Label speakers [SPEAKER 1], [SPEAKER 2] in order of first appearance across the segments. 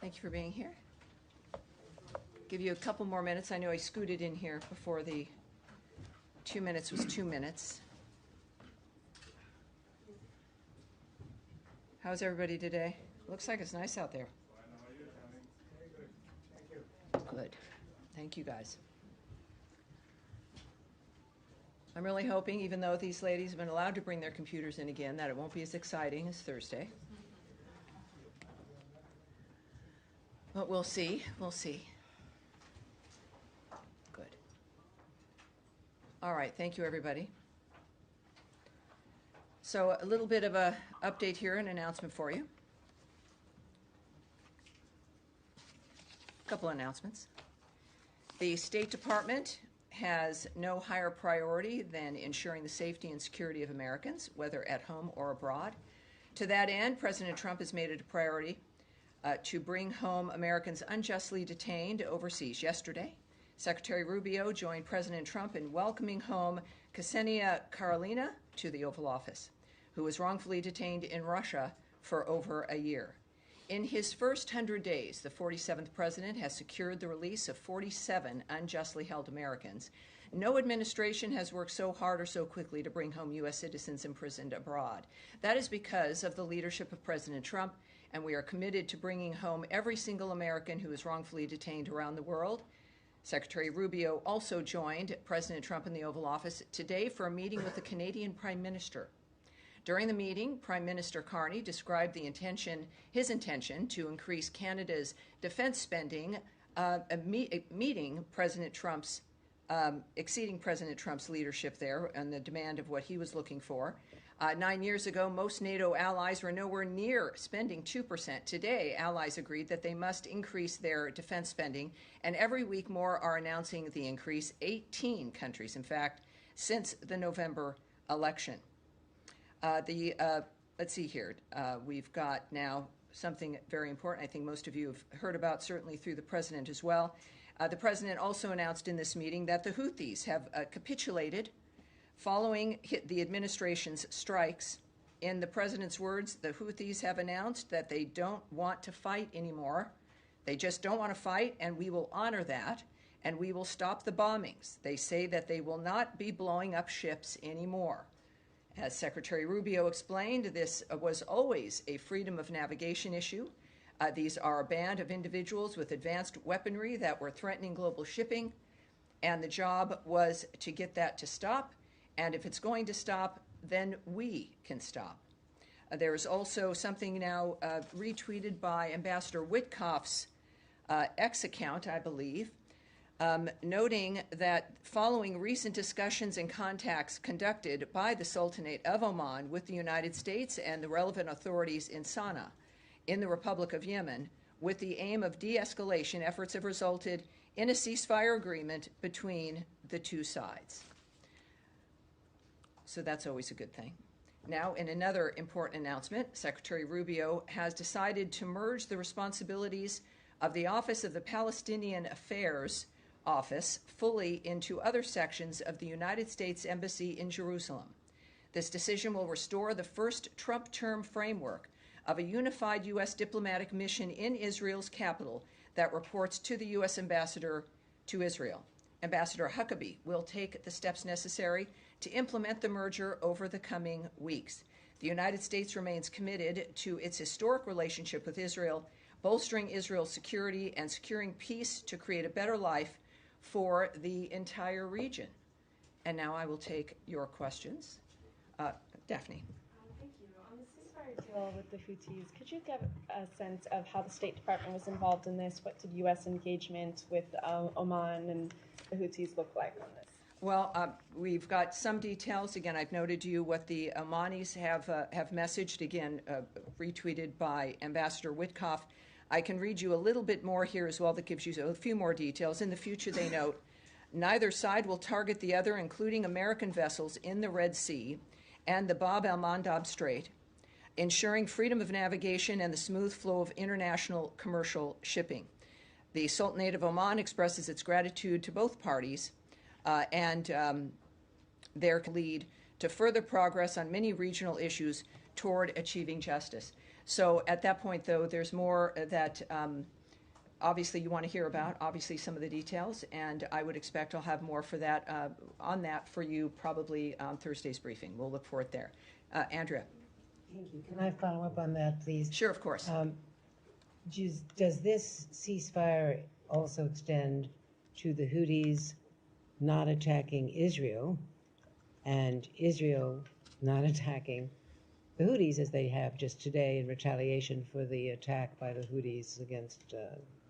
[SPEAKER 1] Thank you for being here. Give you a couple more minutes. I know I scooted in here before the 2 minutes was 2 minutes. How's everybody today? Looks like it's nice out there. Good. Thank you, guys. I'm really hoping, even though these ladies have been allowed to bring their computers in again, that it won't be as exciting as Thursday. But we'll see. We'll see. Good. All right. Thank you, everybody. So a little bit of an update here, an announcement for you. A couple announcements. The State Department has no higher priority than ensuring the safety and security of Americans, whether at home or abroad. To that end, President Trump has made it a priority to bring home Americans unjustly detained overseas. Yesterday, Secretary Rubio joined President Trump in welcoming home Ksenia Karolina to the Oval Office, who was wrongfully detained in Russia for over a year. In his first 100 days, the 47th president has secured the release of 47 unjustly held Americans. No administration has worked so hard or so quickly to bring home U.S. citizens imprisoned abroad. That is because of the leadership of President Trump, and we are committed to bringing home every single American who is wrongfully detained around the world. Secretary Rubio also joined President Trump in the Oval Office today for a meeting with the Canadian Prime Minister. During the meeting, Prime Minister Carney described his intention to increase Canada's defense spending, exceeding President Trump's leadership there and the demand of what he was looking for. 9 years ago, most NATO allies were nowhere near spending 2%. Today, allies agreed that they must increase their defense spending, and every week more are announcing the increase. 18 countries, in fact, since the November election. Let's see here. We've got now something very important I think most of you have heard about, certainly through the president as well. The president also announced in this meeting that the Houthis have capitulated following the administration's strikes. In the president's words, the Houthis have announced that they don't want to fight anymore. They just don't want to fight, and we will honor that, and we will stop the bombings. They say that they will not be blowing up ships anymore. As Secretary Rubio explained, this was always a freedom of navigation issue. These are a band of individuals with advanced weaponry that were threatening global shipping, and the job was to get that to stop. And if it's going to stop, then we can stop. There is also something now retweeted by Ambassador Witkoff's X account, I believe, noting that following recent discussions and contacts conducted by the Sultanate of Oman with the United States and the relevant authorities in Sana'a, in the Republic of Yemen, with the aim of de-escalation, efforts have resulted in a ceasefire agreement between the two sides. So that's always a good thing. Now, in another important announcement, Secretary Rubio has decided to merge the responsibilities of the Office of the Palestinian Affairs Office fully into other sections of the United States Embassy in Jerusalem. This decision will restore the first Trump term framework of a unified U.S. diplomatic mission in Israel's capital that reports to the U.S. ambassador to Israel. Ambassador Huckabee will take the steps necessary to implement the merger over the coming weeks. The United States remains committed to its historic relationship with Israel, bolstering Israel's security and securing peace to create a better life for the entire region. And now I will take your questions. Daphne.
[SPEAKER 2] Thank you. On the ceasefire deal with the Houthis, could you give a sense of how the State Department was involved in this? What did U.S. engagement with Oman and the Houthis look like on this?
[SPEAKER 1] Well, we've got some details. Again, I've noted to you what the Omanis have messaged, again, retweeted by Ambassador Witkoff. I can read you a little bit more here as well that gives you a few more details. In the future, they note, neither side will target the other, including American vessels in the Red Sea and the Bab el-Mandab Strait, ensuring freedom of navigation and the smooth flow of international commercial shipping. The Sultanate of Oman expresses its gratitude to both parties and their lead to further progress on many regional issues toward achieving justice. So at that point, though, there's more that obviously you want to hear about, obviously some of the details, and I would expect I'll have more for that on that for you probably on Thursday's briefing. We'll look for it there. Andrea.
[SPEAKER 3] Thank you. Can I follow up on that, please?
[SPEAKER 1] Sure, of course.
[SPEAKER 3] Does this ceasefire also extend to the Houthis not attacking Israel and Israel not attacking the Houthis as they have just today in retaliation for the attack by the Houthis against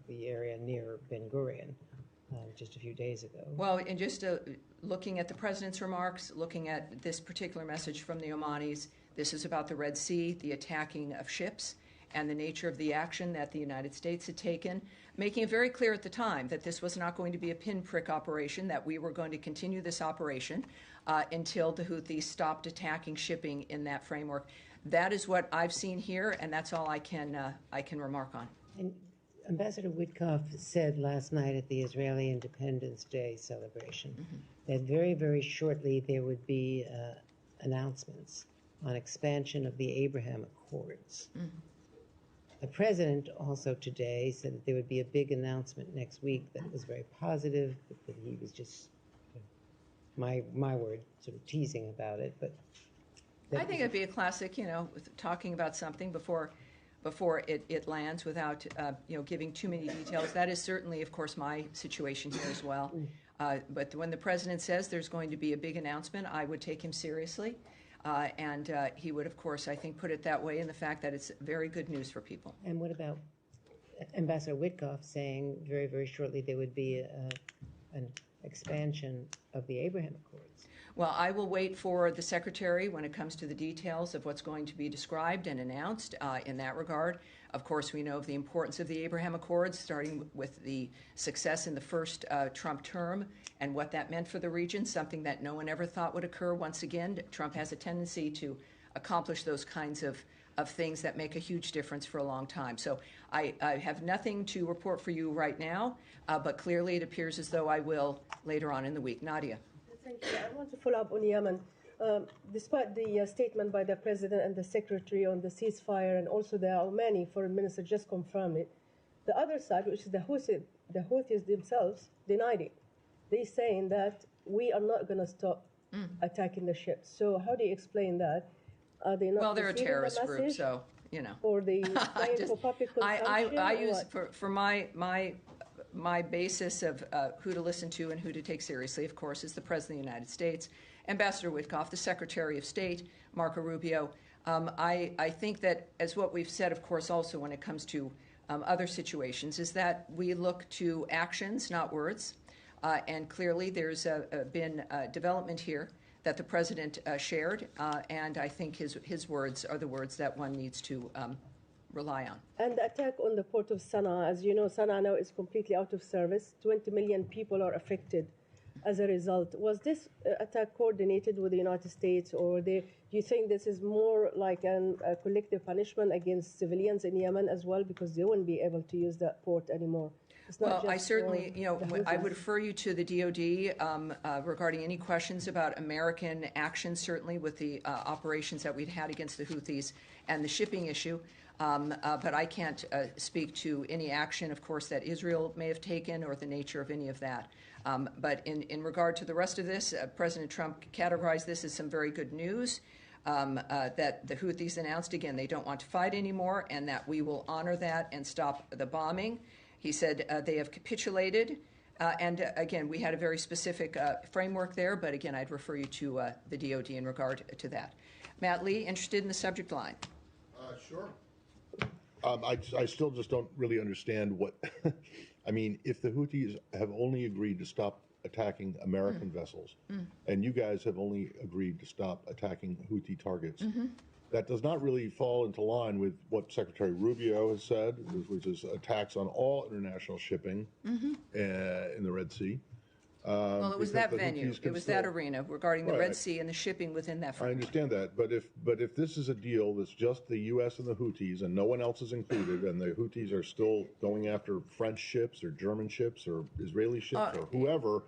[SPEAKER 3] the area near Ben Gurion just a few days ago?
[SPEAKER 1] Well, and just looking at the president's remarks, looking at this particular message from the Omanis, this is about the Red Sea, the attacking of ships, and the nature of the action that the United States had taken, making it very clear at the time that this was not going to be a pinprick operation, that we were going to continue this operation until the Houthis stopped attacking shipping in that framework. That is what I've seen here, and that's all I can remark on.
[SPEAKER 3] And Ambassador Witkoff said last night at the Israeli Independence Day celebration that very, very shortly there would be announcements on expansion of the Abraham Accords. The president also today said that there would be a big announcement next week that was very positive, but that he was just, my word, sort of teasing about it. But
[SPEAKER 1] I think it'd be a classic, talking about something before it lands without, giving too many details. That is certainly, of course, my situation here as well. But when the president says there's going to be a big announcement, I would take him seriously. And he would, of course, I think, put it that way in the fact that it's very good news for people.
[SPEAKER 3] And what about Ambassador Witkoff saying very, very shortly there would be an expansion of the Abraham Accords?
[SPEAKER 1] Well, I will wait for the Secretary when it comes to the details of what's going to be described and announced in that regard. Of course, we know of the importance of the Abraham Accords, starting with the success in the first Trump term and what that meant for the region, something that no one ever thought would occur. Once again, Trump has a tendency to accomplish those kinds of things that make a huge difference for a long time. So I have nothing to report for you right now, but clearly it appears as though I will later on in the week. Nadia.
[SPEAKER 4] Thank you. I want to follow up on Yemen. Despite the statement by the President and the Secretary on the ceasefire, and also the Omani Foreign Minister just confirmed it, the other side, which is the Houthis themselves, denied it. They're saying that we are not going to stop attacking the ships. So how do you explain that? Are they not?
[SPEAKER 1] Well, they're a terrorist group, so,
[SPEAKER 4] Or the for public consumption?
[SPEAKER 1] I use, for my basis of who to listen to and who to take seriously, of course, is the President of the United States, Ambassador Witkoff, the Secretary of State, Marco Rubio. I think that, as what we've said, of course, also when it comes to other situations, is that we look to actions, not words. And clearly there's been development here that the President shared, and I think his words are the words that one needs to rely on.
[SPEAKER 4] And the attack on the port of Sana'a, as you know, Sana'a now is completely out of service. 20 million people are affected as a result. Was this attack coordinated with the United States, or do you think this is more like a collective punishment against civilians in Yemen as well, because they won't be able to use that port anymore?
[SPEAKER 1] Well, I certainly, I would refer you to the DOD regarding any questions about American action, certainly with the operations that we'd had against the Houthis and the shipping issue. But I can't speak to any action, of course, that Israel may have taken or the nature of any of that. But in regard to the rest of this, President Trump categorized this as some very good news. That the Houthis announced, again, they don't want to fight anymore, and that we will honor that and stop the bombing. He said they have capitulated, and again, we had a very specific framework there, but again, I'd refer you to the DOD in regard to that. Matt Lee, interested in the subject line?
[SPEAKER 5] Sure. I still just don't really understand what, I mean, if the Houthis have only agreed to stop attacking American vessels, and you guys have only agreed to stop attacking Houthi targets, that does not really fall into line with what Secretary Rubio has said, which is attacks on all international shipping in the Red Sea.
[SPEAKER 1] Well, it was that venue, it was that arena regarding the Red Sea and the shipping within that framework.
[SPEAKER 5] I understand that, but if this is a deal that's just the U.S. and the Houthis and no one else is included, and the Houthis are still going after French ships or German ships or Israeli ships or whoever,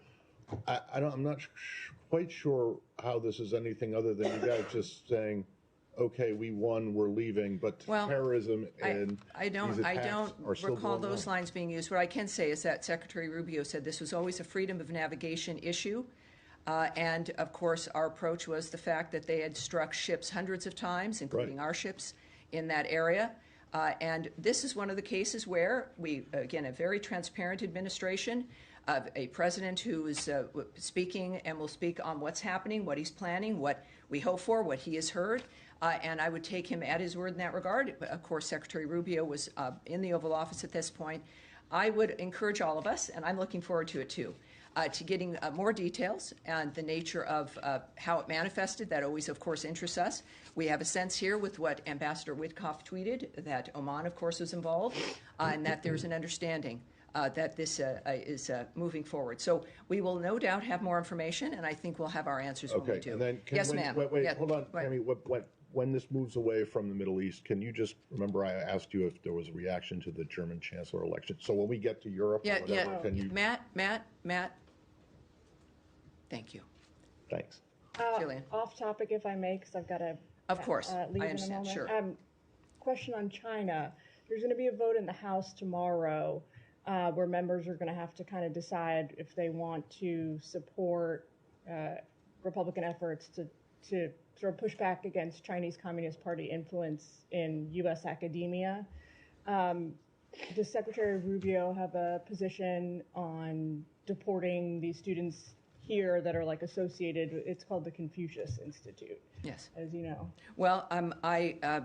[SPEAKER 5] I'm not quite sure how this is anything other than you guys just saying, okay, we won, we're leaving, but terrorism and
[SPEAKER 1] I don't recall those lines being used. What I can say is that Secretary Rubio said this was always a freedom of navigation issue. And, of course, our approach was the fact that they had struck ships hundreds of times, including our ships, in that area. And this is one of the cases where we, again, a very transparent administration, a president who is speaking and will speak on what's happening, what he's planning, what we hope for, what he has heard. And I would take him at his word in that regard. Of course, Secretary Rubio was in the Oval Office at this point. I would encourage all of us, and I'm looking forward to it too, to getting more details and the nature of how it manifested. That always, of course, interests us. We have a sense here with what Ambassador Witkoff tweeted, that Oman, of course, was involved, and that there's an understanding that this is moving forward. So we will no doubt have more information, and I think we'll have our answers when we do.
[SPEAKER 5] And then
[SPEAKER 1] yes, ma'am.
[SPEAKER 5] Wait,
[SPEAKER 1] yeah,
[SPEAKER 5] hold on, Tammy. When this moves away from the Middle East, can you just remember I asked you if there was a reaction to the German chancellor election? So when we get to Europe, or whatever, can you?
[SPEAKER 1] Matt. Thank you.
[SPEAKER 5] Thanks.
[SPEAKER 1] Jillian.
[SPEAKER 2] Off topic, if I may, because I've got to.
[SPEAKER 1] Of course,
[SPEAKER 2] leave
[SPEAKER 1] I
[SPEAKER 2] in
[SPEAKER 1] understand.
[SPEAKER 2] a moment.
[SPEAKER 1] Sure.
[SPEAKER 2] Question on China. There's going to be a vote in the House tomorrow where members are going to have to kind of decide if they want to support Republican efforts to sort of push back against Chinese Communist Party influence in U.S. academia. Does Secretary Rubio have a position on deporting these students here that are like associated? It's called the Confucius Institute.
[SPEAKER 1] Yes.
[SPEAKER 2] As you know.
[SPEAKER 1] Well, I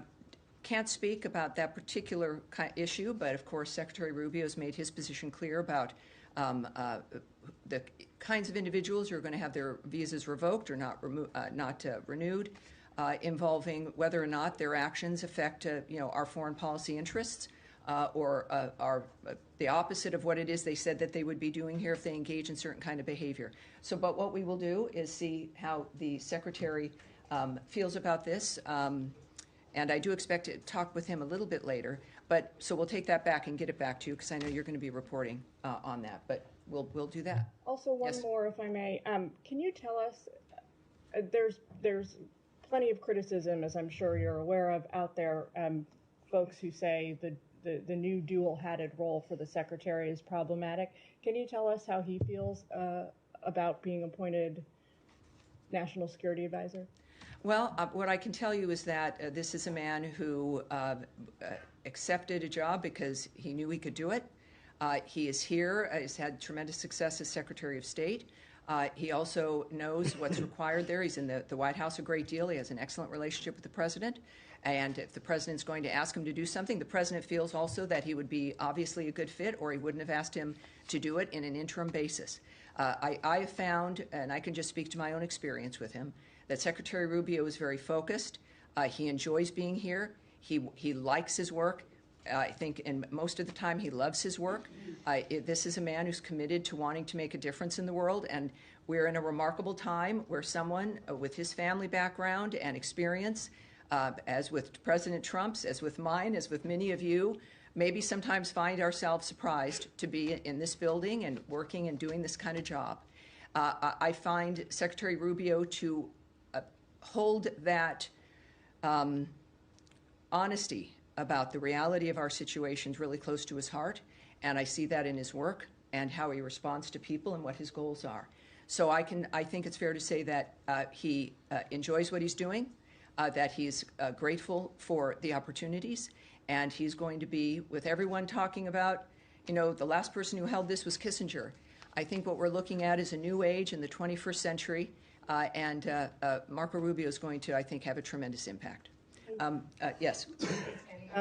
[SPEAKER 1] can't speak about that particular issue, but of course Secretary Rubio has made his position clear about the kinds of individuals who are going to have their visas revoked or not renewed, involving whether or not their actions affect our foreign policy interests or are the opposite of what it is they said that they would be doing here if they engage in certain kind of behavior. So, but what we will do is see how the Secretary feels about this. And I do expect to talk with him a little bit later. But so we'll take that back and get it back to you because I know you're going to be reporting on that. But we'll do that.
[SPEAKER 2] Also, one
[SPEAKER 1] yes.
[SPEAKER 2] more, if I may. Can you tell us? There's plenty of criticism, as I'm sure you're aware of, out there. Folks who say the new dual-hatted role for the secretary is problematic. Can you tell us how he feels about being appointed national security advisor?
[SPEAKER 1] Well, what I can tell you is that this is a man who accepted a job because he knew he could do it. He is here. He's had tremendous success as Secretary of State. He also knows what's required there. He's in the White House a great deal. He has an excellent relationship with the president. And if the president's going to ask him to do something, the president feels also that he would be obviously a good fit, or he wouldn't have asked him to do it in an interim basis. I have found, and I can just speak to my own experience with him, that Secretary Rubio is very focused. He enjoys being here. He likes his work. I think, and most of the time, he loves his work. This is a man who's committed to wanting to make a difference in the world, and we're in a remarkable time where someone with his family background and experience, as with President Trump's, as with mine, as with many of you, maybe sometimes find ourselves surprised to be in this building and working and doing this kind of job. I find Secretary Rubio to hold that honesty about the reality of our situations really close to his heart, and I see that in his work and how he responds to people and what his goals are. So I think it's fair to say that he enjoys what he's doing, that he's grateful for the opportunities, and he's going to be with everyone talking about, the last person who held this was Kissinger. I think what we're looking at is a new age in the 21st century, and Marco Rubio is going to, I think, have a tremendous impact. Yes.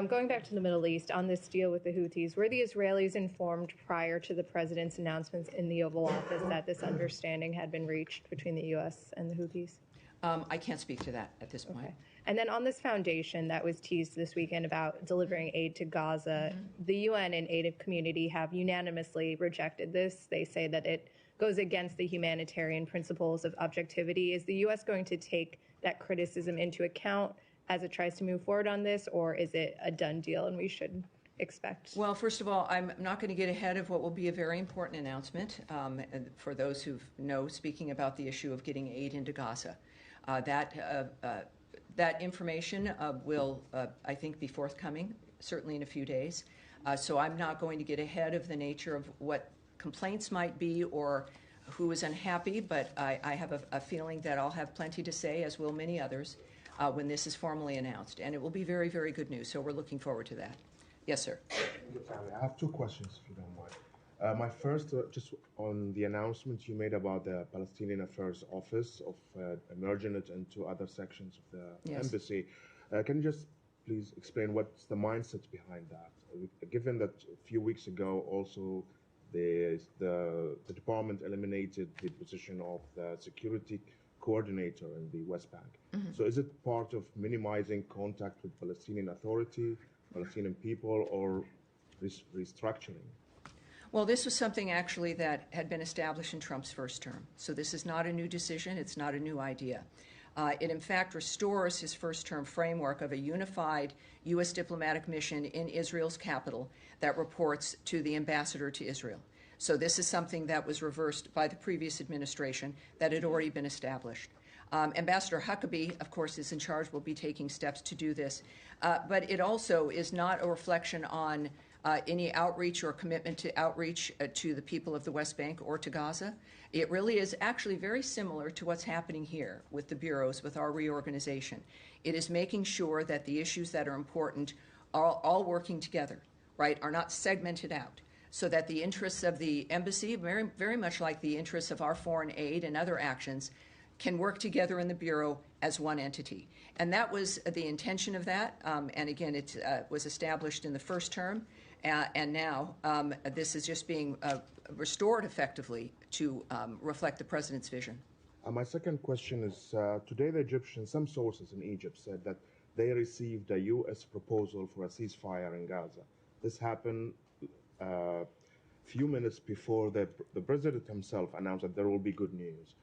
[SPEAKER 6] Going back to the Middle East, on this deal with the Houthis, were the Israelis informed prior to the president's announcements in the Oval Office that this understanding had been reached between the U.S. and the Houthis?
[SPEAKER 1] I can't speak to that at this point.
[SPEAKER 6] Okay. And then on this foundation that was teased this weekend about delivering aid to Gaza, the UN and aid community have unanimously rejected this. They say that it goes against the humanitarian principles of objectivity. Is the U.S. going to take that criticism into account as it tries to move forward on this, or is it a done deal and we should expect?
[SPEAKER 1] Well, first of all, I'm not going to get ahead of what will be a very important announcement for those who know, speaking about the issue of getting aid into Gaza. That information will, I think, be forthcoming, certainly in a few days. So I'm not going to get ahead of the nature of what complaints might be or who is unhappy, but I have a feeling that I'll have plenty to say, as will many others, when this is formally announced. And it will be very, very good news, so we're looking forward to that. Yes, sir.
[SPEAKER 7] I have two questions, if you don't mind. My first, just on the announcement you made about the Palestinian Affairs Office of merging it into other sections of the embassy. Can you just please explain what's the mindset behind that? Given that a few weeks ago also the department eliminated the position of the security coordinator in the West Bank. So is it part of minimizing contact with Palestinian Authority, Palestinian people, or restructuring?
[SPEAKER 1] Well, this was something actually that had been established in Trump's first term. So this is not a new decision. It's not a new idea. It, in fact, restores his first-term framework of a unified U.S. diplomatic mission in Israel's capital that reports to the ambassador to Israel. So this is something that was reversed by the previous administration that had already been established. Ambassador Huckabee, of course, is in charge, will be taking steps to do this. But it also is not a reflection on any outreach or commitment to outreach to the people of the West Bank or to Gaza. It really is actually very similar to what's happening here with the bureaus, with our reorganization. It is making sure that the issues that are important are all working together, right, are not segmented out, so that the interests of the embassy, very, very much like the interests of our foreign aid and other actions, can work together in the Bureau as one entity. And that was the intention of that. And again, it was established in the first term. And now this is just being restored effectively to reflect the president's vision.
[SPEAKER 7] My second question is, today the Egyptians, some sources in Egypt said that they received a U.S. proposal for a ceasefire in Gaza. This happened a few minutes before the president himself announced that there will be good news.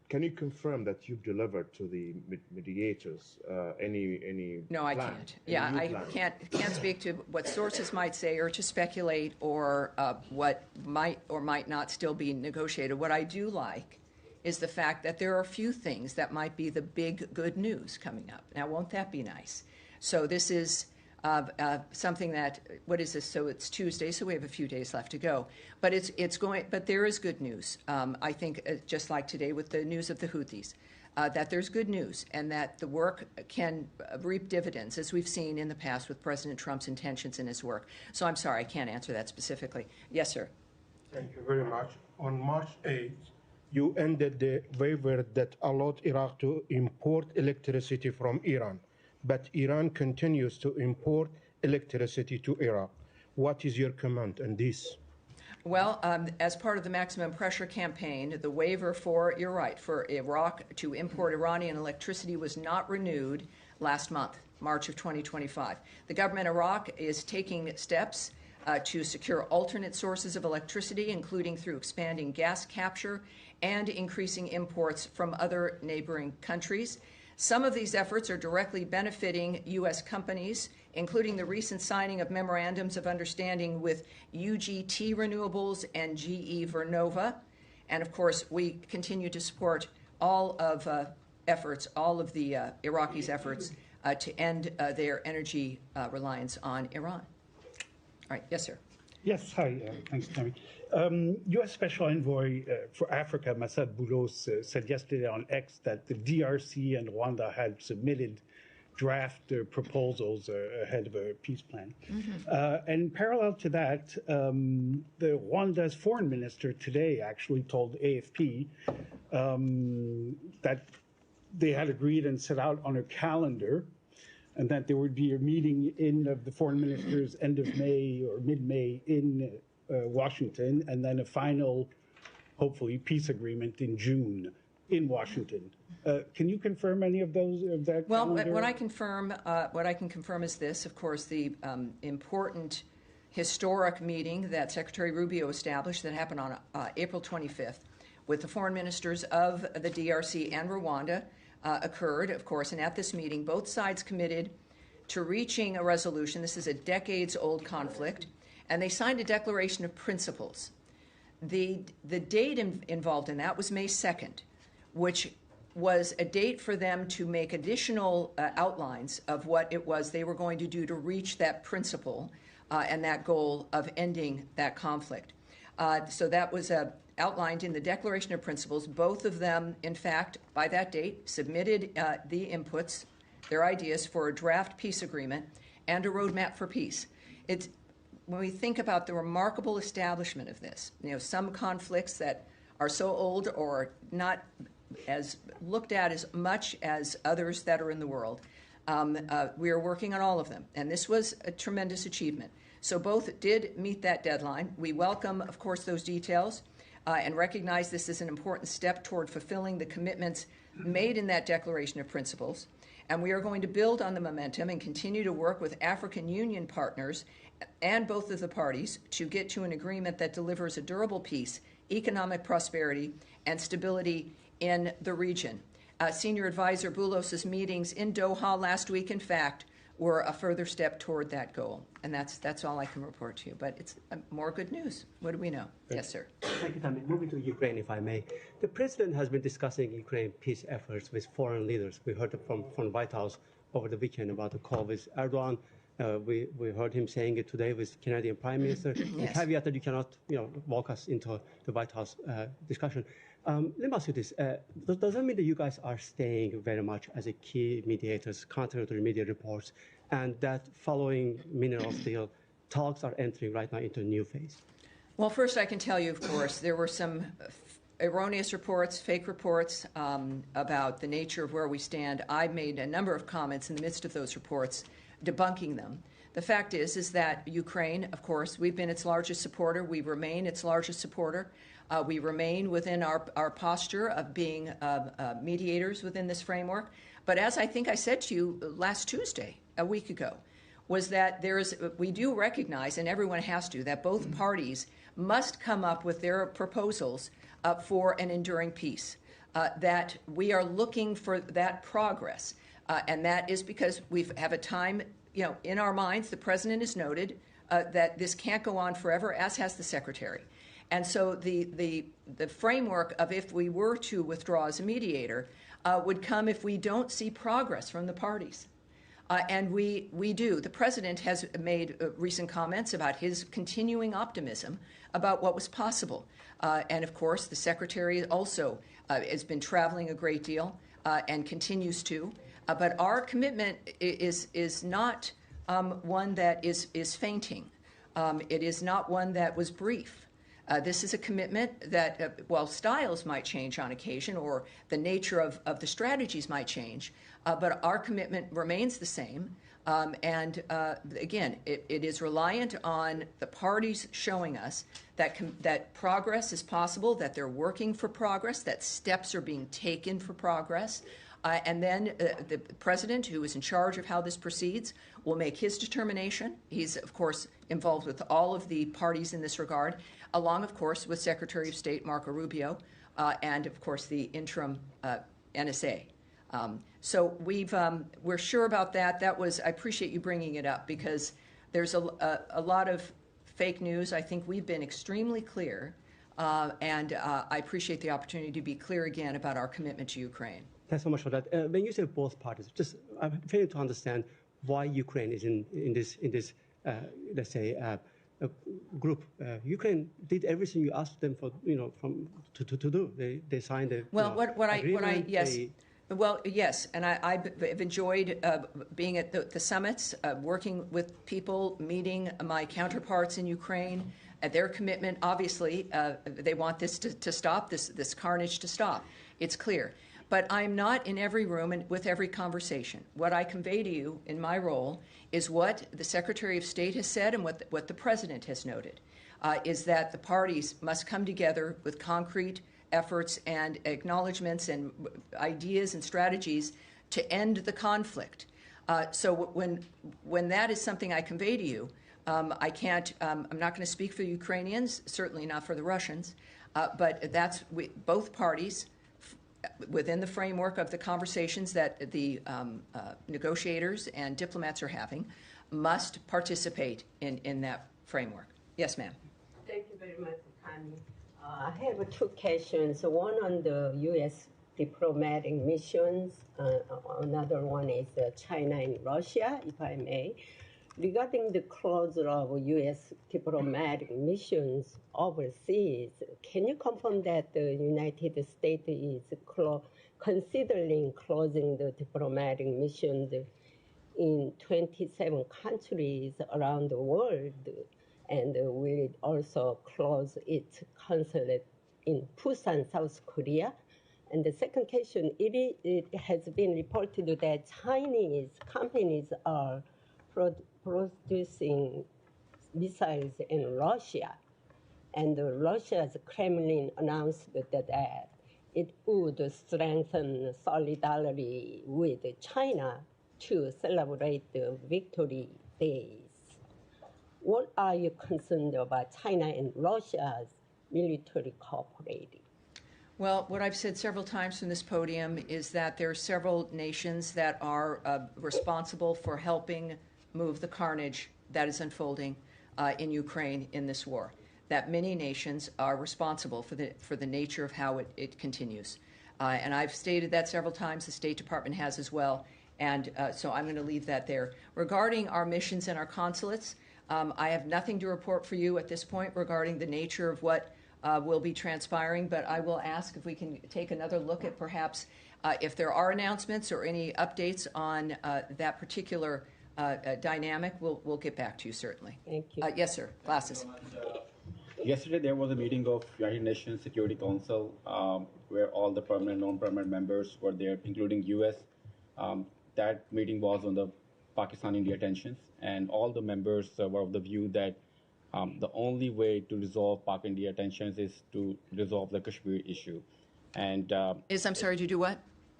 [SPEAKER 7] Can you confirm that you've delivered to the mediators any
[SPEAKER 1] No,
[SPEAKER 7] plan?
[SPEAKER 1] I can't. Yeah, I can't speak to what sources might say or to speculate or what might or might not still be negotiated. What I do like is the fact that there are a few things that might be the big good news coming up. Now, won't that be nice? So this is something that, what is this? So it's Tuesday, so we have a few days left to go. But it's going. But there is good news. I think, just like today with the news of the Houthis, that there's good news and that the work can reap dividends, as we've seen in the past with President Trump's intentions in his work. So I'm sorry, I can't answer that specifically. Yes, sir.
[SPEAKER 8] Thank you very much. On March 8th, you ended the waiver that allowed Iraq to import electricity from Iran. But Iran continues to import electricity to Iraq. What is your comment on this?
[SPEAKER 1] Well, as part of the maximum pressure campaign, the waiver for, you're right, for Iraq to import Iranian electricity was not renewed last month, March of 2025. The government of Iraq is taking steps to secure alternate sources of electricity, including through expanding gas capture and increasing imports from other neighboring countries. Some of these efforts are directly benefiting U.S. companies, including the recent signing of memorandums of understanding with UGT Renewables and GE Vernova. And of course, we continue to support all of efforts, all of the Iraqis' efforts to end their energy reliance on Iran. All right, yes, sir.
[SPEAKER 9] Yes, hi, thanks, Tammy. U.S. Special Envoy for Africa, Massad Boulos, said yesterday on X that the DRC and Rwanda had submitted draft proposals ahead of a peace plan. And parallel to that, the Rwanda's foreign minister today actually told AFP that they had agreed and set out on a calendar and that there would be a meeting of the foreign ministers end of May or mid-May in Washington, and then a final, hopefully, peace agreement in June in Washington. Can you confirm any of those?
[SPEAKER 1] Well,
[SPEAKER 9] calendar?
[SPEAKER 1] what I can confirm is this. Of course, the important historic meeting that Secretary Rubio established that happened on April 25th with the foreign ministers of the DRC and Rwanda occurred, of course, and at this meeting, both sides committed to reaching a resolution. This is a decades-old conflict, and they signed a declaration of principles. The date involved in that was May 2nd, which was a date for them to make additional outlines of what it was they were going to do to reach that principle and that goal of ending that conflict. So that was outlined in the Declaration of Principles. Both of them, in fact, by that date, submitted the inputs, their ideas for a draft peace agreement and a roadmap for peace. When we think about the remarkable establishment of this, some conflicts that are so old or not as looked at as much as others that are in the world, we are working on all of them. And this was a tremendous achievement. So both did meet that deadline. We welcome, of course, those details and recognize this is an important step toward fulfilling the commitments made in that Declaration of Principles. And we are going to build on the momentum and continue to work with African Union partners and both of the parties to get to an agreement that delivers a durable peace, economic prosperity, and stability in the region. Senior Advisor Boulos's meetings in Doha last week, in fact, were a further step toward that goal. And that's all I can report to you. But it's more good news. What do we know? Yes, sir.
[SPEAKER 10] Thank you, Tammy. Moving to Ukraine, if I may. The president has been discussing Ukraine peace efforts with foreign leaders. We heard from the White House over the weekend about the call with Erdogan. We heard him saying it today with Canadian Prime Minister. Yes. The caveat that you cannot walk us into the White House discussion. Let me ask you this. Does that mean that you guys are staying very much as a key mediators, counter to the media reports, and that following mineral deal, talks are entering right now into a new phase?
[SPEAKER 1] Well, first I can tell you, of course, there were some erroneous reports, fake reports about the nature of where we stand. I made a number of comments in the midst of those reports, debunking them. The fact is that Ukraine, of course, we've been its largest supporter. We remain its largest supporter. We remain within our posture of being mediators within this framework. But as I think I said to you last Tuesday, a week ago, was that we do recognize, and everyone has to, that both parties must come up with their proposals for an enduring peace, that we are looking for that progress. And that is because we have a time, in our minds, the president has noted that this can't go on forever, as has the secretary. And so the framework of if we were to withdraw as a mediator would come if we don't see progress from the parties. And we do. The president has made recent comments about his continuing optimism about what was possible. And of course, the secretary also has been traveling a great deal and continues to. But our commitment is not one that is fainting. It is not one that was brief. This is a commitment that, while styles might change on occasion or the nature of the strategies might change, but our commitment remains the same. And again, it is reliant on the parties showing us that progress is possible, that they're working for progress, that steps are being taken for progress. And then the president, who is in charge of how this proceeds, will make his determination. He's, of course, involved with all of the parties in this regard, along, of course, with Secretary of State Marco Rubio and, of course, the interim NSA. So we're sure about that. I appreciate you bringing it up because there's a lot of fake news. I think we've been extremely clear, and I appreciate the opportunity to be clear again about our commitment to Ukraine.
[SPEAKER 10] Thanks so much for that. When you say both parties, I'm failing to understand why Ukraine is in this let's say, group. Ukraine did everything you asked them to do. They signed the agreement.
[SPEAKER 1] Yes. Well, yes, and I've enjoyed being at the summits, working with people, meeting my counterparts in Ukraine. Their commitment, obviously, they want this to stop, this carnage to stop. It's clear. But I'm not in every room and with every conversation. What I convey to you in my role is what the Secretary of State has said and what the President has noted, is that the parties must come together with concrete efforts and acknowledgments and ideas and strategies to end the conflict. So when that is something I convey to you, I can't, I'm not going to speak for the Ukrainians, certainly not for the Russians, but both parties, within the framework of the conversations that the negotiators and diplomats are having, must participate in that framework. Yes, ma'am.
[SPEAKER 11] Thank you very much, Tammy. I have two questions. One on the U.S. diplomatic missions. Another one is China and Russia, if I may. Regarding the closure of U.S. diplomatic missions overseas, can you confirm that the United States is considering closing the diplomatic missions in 27 countries around the world, and will it also close its consulate in Busan, South Korea? And the second question, it has been reported that Chinese companies are producing missiles in Russia, and Russia's Kremlin announced that it would strengthen solidarity with China to celebrate the victory days. What are you concerned about China and Russia's military cooperating?
[SPEAKER 1] Well, what I've said several times from this podium is that there are several nations that are responsible for helping move the carnage that is unfolding in Ukraine in this war. That many nations are responsible for the nature of how it continues. And I've stated that several times. The State Department has as well. And so I'm going to leave that there. Regarding our missions and our consulates, I have nothing to report for you at this point regarding the nature of what will be transpiring, but I will ask if we can take another look at perhaps if there are announcements or any updates on that particular dynamic. We'll get back to you, certainly.
[SPEAKER 11] Thank you.
[SPEAKER 1] Yes, sir. Glasses.
[SPEAKER 12] Yesterday, there was a meeting of United Nations Security Council where all the permanent and non-permanent members were there, including U.S. That meeting was on the Pakistan-India tensions, and all the members were of the view that the only way to resolve Pak-India tensions is to resolve the Kashmir issue. And
[SPEAKER 1] I'm sorry, to do what?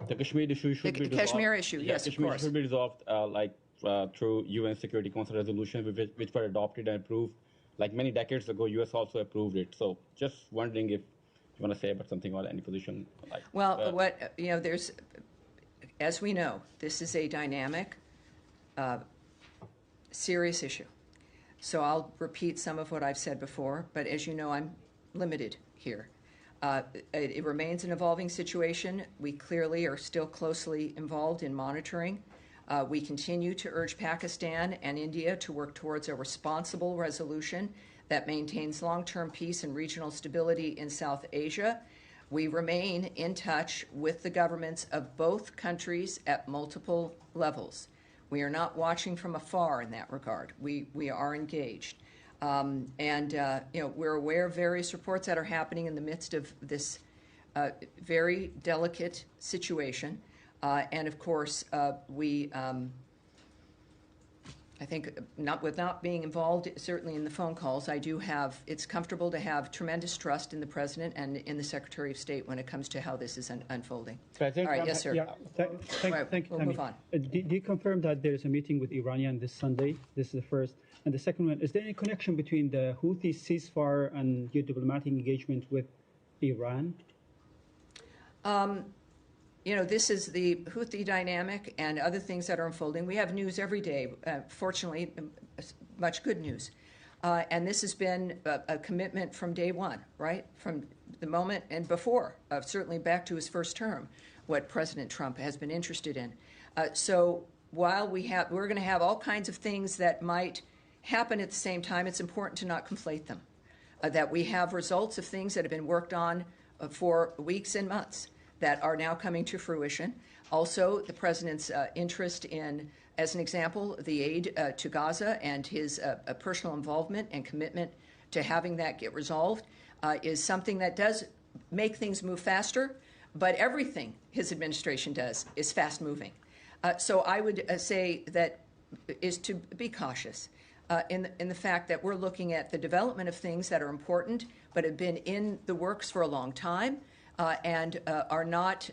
[SPEAKER 12] The Kashmir issue should be resolved.
[SPEAKER 1] The Kashmir issue, yes,
[SPEAKER 12] Kashmir
[SPEAKER 1] of course.
[SPEAKER 12] should be resolved through UN Security Council resolutions, which were adopted and approved like many decades ago. U.S. also approved it. So just wondering if you want to say about something or any position.
[SPEAKER 1] There's, as we know, this is a dynamic, serious issue. So I'll repeat some of what I've said before, but as you know, I'm limited here. It remains an evolving situation. We clearly are still closely involved in monitoring. We continue to urge Pakistan and India to work towards a responsible resolution that maintains long-term peace and regional stability in South Asia. We remain in touch with the governments of both countries at multiple levels. We are not watching from afar in that regard. We are engaged. We're aware of various reports that are happening in the midst of this very delicate situation. And of course, I think without being involved, certainly in the phone calls, it's comfortable to have tremendous trust in the President and in the Secretary of State when it comes to how this is unfolding. All right, yes, sir.
[SPEAKER 9] Yeah, thank you.
[SPEAKER 1] We'll move on.
[SPEAKER 9] Do you confirm that there's a meeting with Iranian this Sunday? This is the first. And the second one, is there any connection between the Houthi ceasefire and your diplomatic engagement with Iran?
[SPEAKER 1] This is the Houthi dynamic and other things that are unfolding. We have news every day, fortunately, much good news. And this has been a commitment from day one, right? From the moment and before, certainly back to his first term, what President Trump has been interested in. So while we're going to have all kinds of things that might happen at the same time, it's important to not conflate them. That we have results of things that have been worked on for weeks and months that are now coming to fruition. Also, the President's interest in, as an example, the aid to Gaza and his personal involvement and commitment to having that get resolved is something that does make things move faster, but everything his administration does is fast-moving. So I would say that is to be cautious in the fact that we're looking at the development of things that are important but have been in the works for a long time, and are not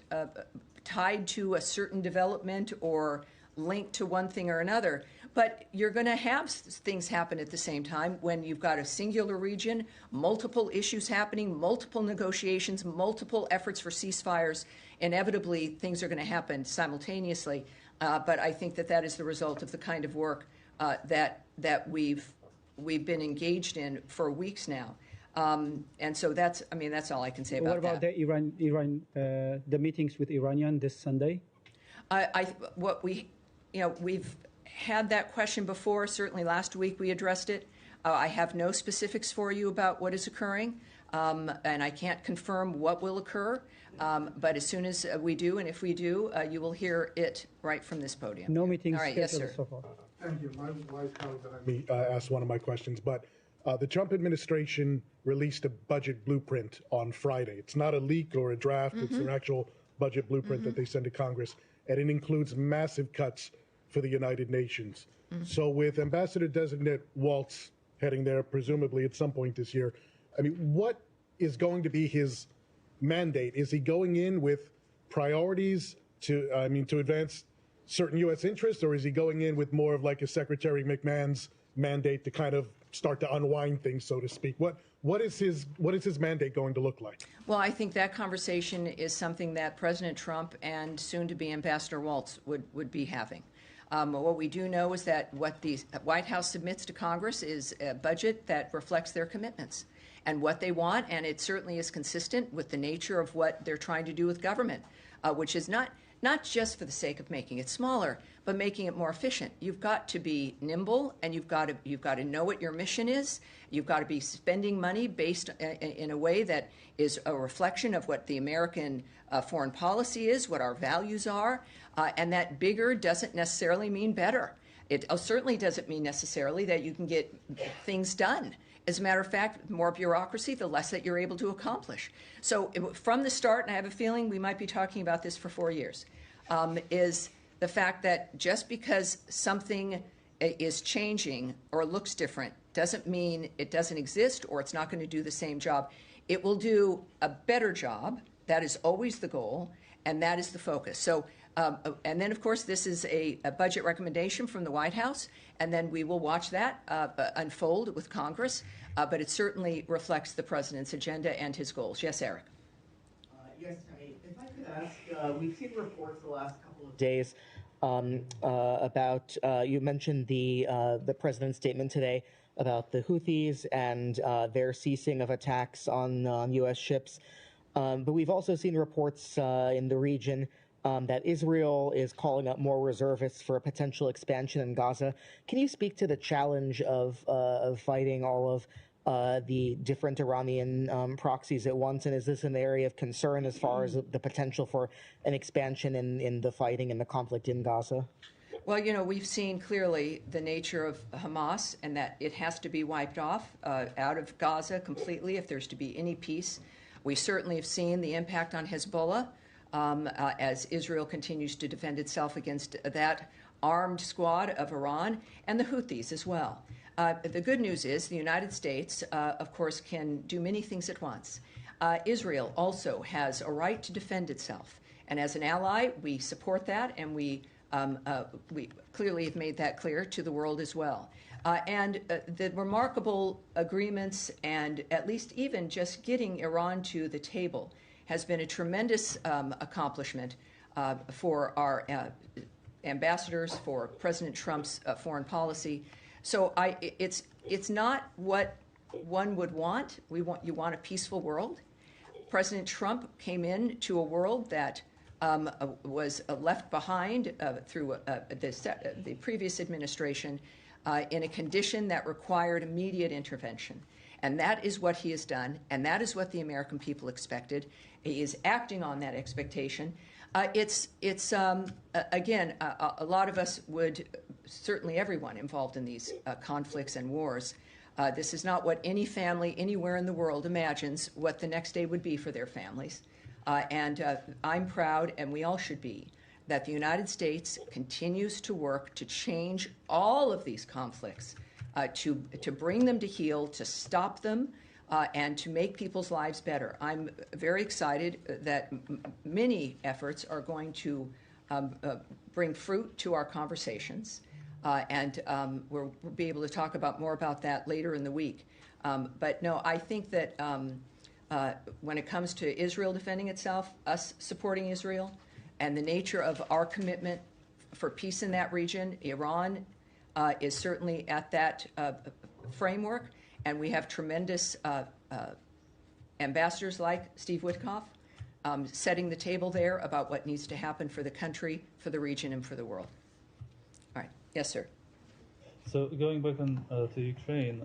[SPEAKER 1] tied to a certain development or linked to one thing or another. But you're going to have things happen at the same time when you've got a singular region, multiple issues happening, multiple negotiations, multiple efforts for ceasefires. Inevitably, things are going to happen simultaneously. But I think that is the result of the kind of work that we've been engaged in for weeks now. And so that's all I can say about that.
[SPEAKER 9] What about the meetings with Iranian this Sunday?
[SPEAKER 1] We've had that question before. Certainly last week we addressed it. I have no specifics for you about what is occurring, and I can't confirm what will occur. But as soon as we do, and if we do, you will hear it right from this podium.
[SPEAKER 9] No meetings
[SPEAKER 1] All right, yes, sir.
[SPEAKER 9] so far.
[SPEAKER 8] Thank you. My colleague asked one of my questions, but the Trump administration released a budget blueprint on Friday. It's not a leak or a draft. It's an actual budget blueprint that they send to Congress, and it includes massive cuts for the United Nations. So with Ambassador-designate Waltz heading there, presumably at some point this year, I mean, what is going to be his mandate? Is he going in with priorities to advance certain U.S. interests, or is he going in with more of like a Secretary McMahon's mandate to kind of start to unwind things, so to speak? What is his mandate going to look like?
[SPEAKER 1] Well, I think that conversation is something that President Trump and soon-to-be Ambassador Waltz would be having. What we do know is that what the White House submits to Congress is a budget that reflects their commitments and what they want, and it certainly is consistent with the nature of what they're trying to do with government, which is not just for the sake of making it smaller, but making it more efficient. You've got to be nimble, and you've got to know what your mission is. You've got to be spending money based in a way that is a reflection of what the American foreign policy is, what our values are, and that bigger doesn't necessarily mean better. It certainly doesn't mean necessarily that you can get things done. As a matter of fact, more bureaucracy, the less that you're able to accomplish. So from the start, and I have a feeling we might be talking about this for 4 years, is the fact that just because something is changing or looks different doesn't mean it doesn't exist or it's not going to do the same job. It will do a better job. That is always the goal, and that is the focus. So, and then, of course, this is a budget recommendation from the White House, and then we will watch that unfold with Congress. But it certainly reflects the president's agenda and his goals. Yes, Eric.
[SPEAKER 13] Yes, Tammy. If I could ask, we've seen reports the last couple of days about, you mentioned the president's statement today about the Houthis and their ceasing of attacks on U.S. ships. But we've also seen reports in the region that Israel is calling up more reservists for a potential expansion in Gaza. Can you speak to the challenge of fighting all of the different Iranian proxies at once? And is this an area of concern as far as the potential for an expansion in the fighting and the conflict in Gaza?
[SPEAKER 1] Well, we've seen clearly the nature of Hamas and that it has to be wiped off out of Gaza completely if there's to be any peace. We certainly have seen the impact on Hezbollah as Israel continues to defend itself against that armed squad of Iran and the Houthis as well. The good news is the United States, of course, can do many things at once. Israel also has a right to defend itself. And as an ally, we support that, and we clearly have made that clear to the world as well. And the remarkable agreements and at least even just getting Iran to the table has been a tremendous accomplishment for our ambassadors, for President Trump's foreign policy. So it's not what one would want. You want a peaceful world. President Trump came into a world that was left behind through the previous administration in a condition that required immediate intervention. And that is what he has done, and that is what the American people expected. He is acting on that expectation. Again, a lot of us would, certainly everyone involved in these conflicts and wars, this is not what any family anywhere in the world imagines what the next day would be for their families. And I'm proud, and we all should be, that the United States continues to work to change all of these conflicts, to bring them to heel, to stop them, and to make people's lives better. I'm very excited that many efforts are going to bring fruit to our conversations, and we'll be able to talk more about that later in the week. But no, I think that when it comes to Israel defending itself, us supporting Israel, and the nature of our commitment for peace in that region, Iran is certainly at that framework. And we have tremendous ambassadors like Steve Witkoff setting the table there about what needs to happen for the country, for the region, and for the world. All right. Yes, sir.
[SPEAKER 14] So going back to Ukraine,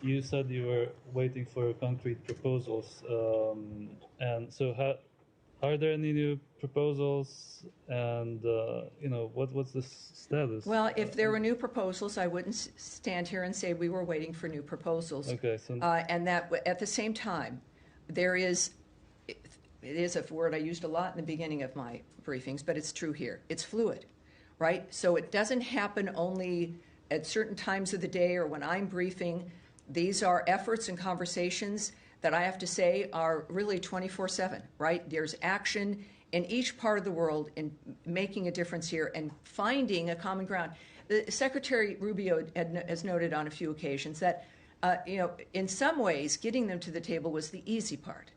[SPEAKER 14] you said you were waiting for concrete proposals. And so are there any new proposals? And, what's the status?
[SPEAKER 1] Well, if there were new proposals, I wouldn't stand here and say we were waiting for new proposals.
[SPEAKER 14] Okay. So
[SPEAKER 1] and that at the same time, there is, it is a word I used a lot in the beginning of my briefings, but it's true here. It's fluid, right? So it doesn't happen only at certain times of the day or when I'm briefing. These are efforts and conversations that I have to say are really 24/7, right? There's action in each part of the world in making a difference here and finding a common ground. Secretary Rubio has noted on a few occasions that, in some ways, getting them to the table was the easy part.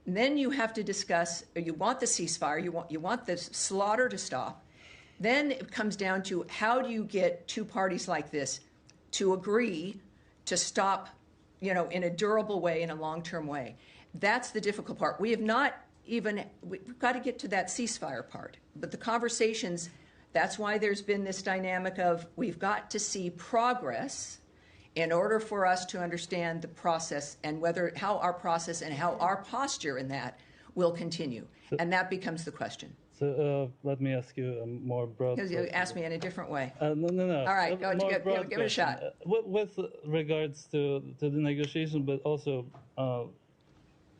[SPEAKER 1] And then you have to discuss, you want the ceasefire, you want the slaughter to stop. Then it comes down to how do you get two parties like this to agree to stop, in a durable way, in a long-term way. That's the difficult part. We've got to get to that ceasefire part. But the conversations, that's why there's been this dynamic of we've got to see progress in order for us to understand the process and how our process and how our posture in that will continue. And that becomes the question.
[SPEAKER 14] So let me ask you a more broad
[SPEAKER 1] question. You ask me in a different way.
[SPEAKER 14] No.
[SPEAKER 1] All right, give it a shot.
[SPEAKER 14] With regards to the negotiation, but also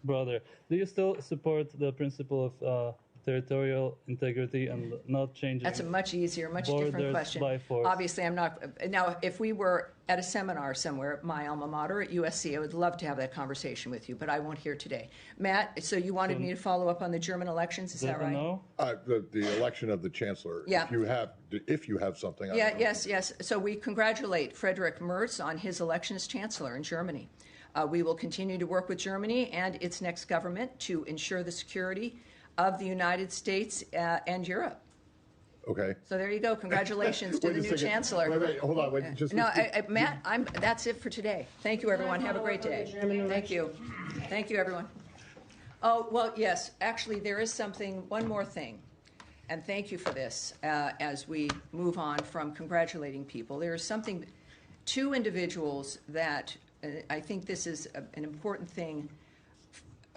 [SPEAKER 14] broader, do you still support the principle of territorial integrity and not changing?
[SPEAKER 1] That's a much easier, much different question.
[SPEAKER 14] By force.
[SPEAKER 1] Obviously, I'm not. Now, if we were at a seminar somewhere at my alma mater at USC, I would love to have that conversation with you, but I won't here today. Matt, so you wanted me to follow up on the German elections? Is that right?
[SPEAKER 14] No.
[SPEAKER 5] The election of the chancellor.
[SPEAKER 1] Yeah.
[SPEAKER 5] If you have something.
[SPEAKER 1] Yes. So we congratulate Friedrich Merz on his election as chancellor in Germany. We will continue to work with Germany and its next government to ensure the security of the United States and Europe.
[SPEAKER 5] Okay.
[SPEAKER 1] So there you go. Congratulations to the new chancellor.
[SPEAKER 5] Wait, hold on.
[SPEAKER 1] Matt, that's it for today. Thank you, everyone. Have a great day. Thank you. Thank you, everyone. Oh, well, yes. Actually, there is one more thing. And thank you for this as we move on from congratulating people. There is two individuals that I think this is an important thing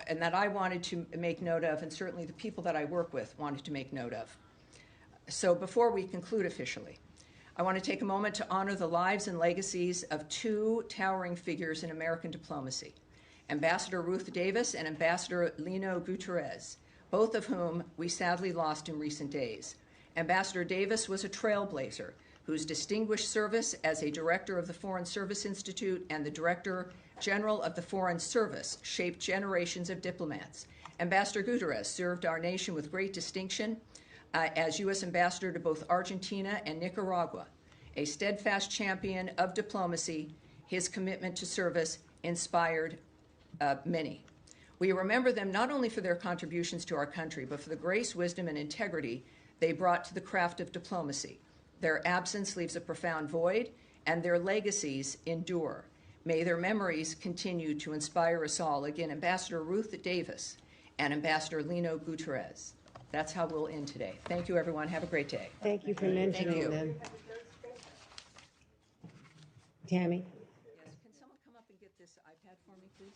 [SPEAKER 1] and that I wanted to make note of, and certainly the people that I work with wanted to make note of. So before we conclude officially, I want to take a moment to honor the lives and legacies of two towering figures in American diplomacy, Ambassador Ruth Davis and Ambassador Lino Guterres, both of whom we sadly lost in recent days. Ambassador Davis was a trailblazer whose distinguished service as a director of the Foreign Service Institute and the Director General of the Foreign Service shaped generations of diplomats. Ambassador Guterres served our nation with great distinction as U.S. Ambassador to both Argentina and Nicaragua. A steadfast champion of diplomacy, his commitment to service inspired many. We remember them not only for their contributions to our country, but for the grace, wisdom, and integrity they brought to the craft of diplomacy. Their absence leaves a profound void, and their legacies endure. May their memories continue to inspire us all. Again, Ambassador Ruth Davis and Ambassador Lino Guterres. That's how we'll end today. Thank you, everyone. Have a great day.
[SPEAKER 3] Thank you for mentioning them. Tammy?
[SPEAKER 1] Yes, can someone come up and get this iPad for me, please?